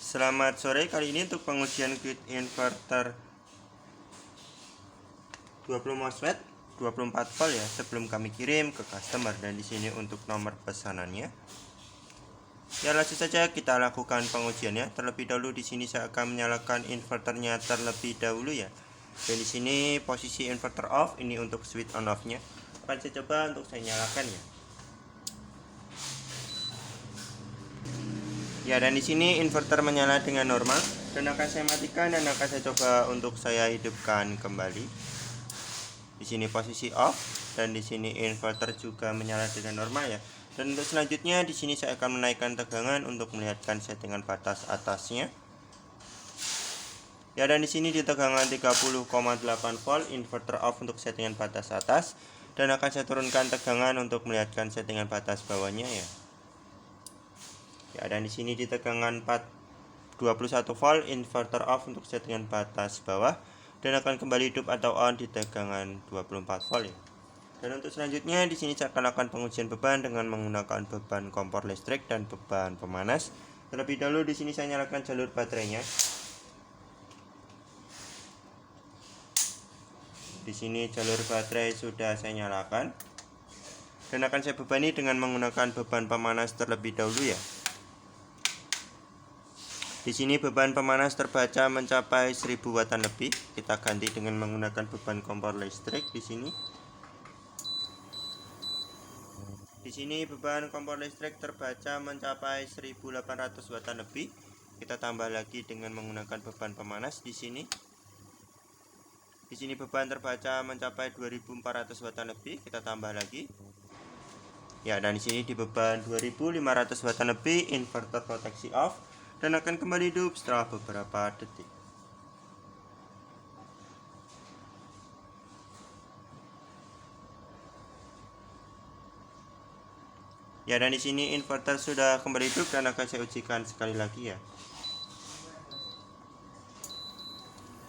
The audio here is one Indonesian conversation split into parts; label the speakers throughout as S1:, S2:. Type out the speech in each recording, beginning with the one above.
S1: Selamat sore, kali ini untuk pengujian grid inverter 20 MOSFET 24 volt ya, sebelum kami kirim ke customer. Dan di sini untuk nomor pesanannya. Ya, langsung saja kita lakukan pengujiannya. Terlebih dahulu di sini saya akan menyalakan inverternya terlebih dahulu ya. Dan di sini posisi inverter off, ini untuk switch on off-nya. Akan saya coba untuk saya nyalakan ya. Ya, dan di sini inverter menyala dengan normal, dan akan saya matikan dan akan saya coba untuk saya hidupkan kembali. Di sini posisi off, dan di sini inverter juga menyala dengan normal ya. Dan untuk selanjutnya di sini saya akan menaikkan tegangan untuk melihatkan settingan batas atasnya. Ya, dan di sini di tegangan 30,8 volt inverter off untuk settingan batas atas, dan akan saya turunkan tegangan untuk melihatkan settingan batas bawahnya ya. Ya, dan di sini di tegangan 21 volt inverter off untuk settingan batas bawah, dan akan kembali hidup atau on di tegangan 24 volt ya. Dan untuk selanjutnya di sini saya akan lakukan pengujian beban dengan menggunakan beban kompor listrik dan beban pemanas. Terlebih dahulu di sini saya nyalakan jalur baterainya. Di sini jalur baterai sudah saya nyalakan, dan akan saya bebani dengan menggunakan beban pemanas terlebih dahulu ya. Di sini beban pemanas terbaca mencapai 1000 watan lebih. Kita ganti dengan menggunakan beban kompor listrik di sini. Di sini beban kompor listrik terbaca mencapai 1800 watan lebih. Kita tambah lagi dengan menggunakan beban pemanas di sini. Di sini beban terbaca mencapai 2400 watan lebih. Kita tambah lagi. Ya, dan di sini di beban 2500 watan lebih inverter proteksi off, dan akan kembali hidup setelah beberapa detik. Ya, dan di sini inverter sudah kembali hidup, dan akan saya ujikan sekali lagi ya.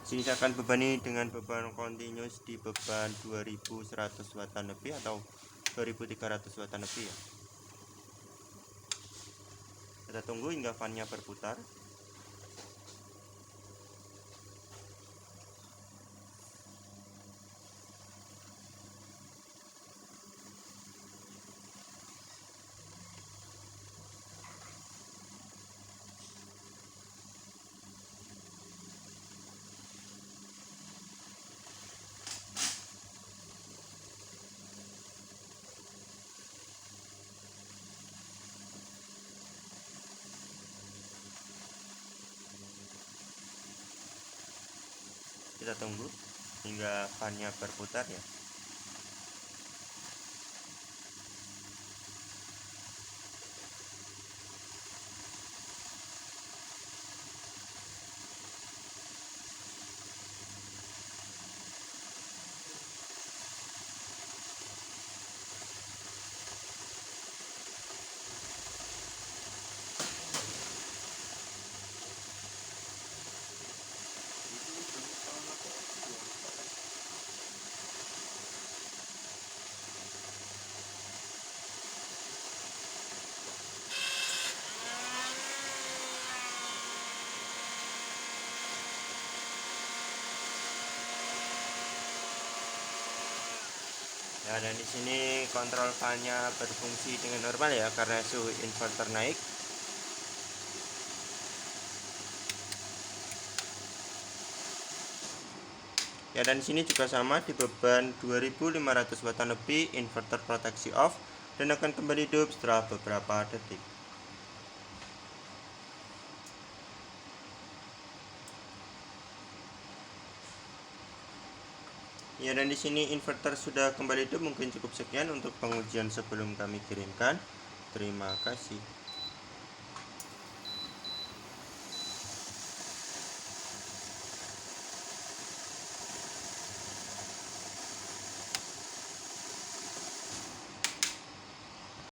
S1: Sini saya akan bebani dengan beban continuous di beban 2100 watan lebih atau 2300 watan lebih ya. Kita tunggu hingga fan-nya berputar. Kita tunggu hingga fan-nya berputar ya. Ya, dan di sini kontrol fan-nya berfungsi dengan normal ya, karena suhu inverter naik. Ya, dan di sini juga sama di beban 2500 watan lebih inverter proteksi off, dan akan kembali hidup setelah beberapa detik. Ya, dan di sini inverter sudah kembali hidup. Mungkin cukup sekian untuk pengujian sebelum kami kirimkan. Terima kasih.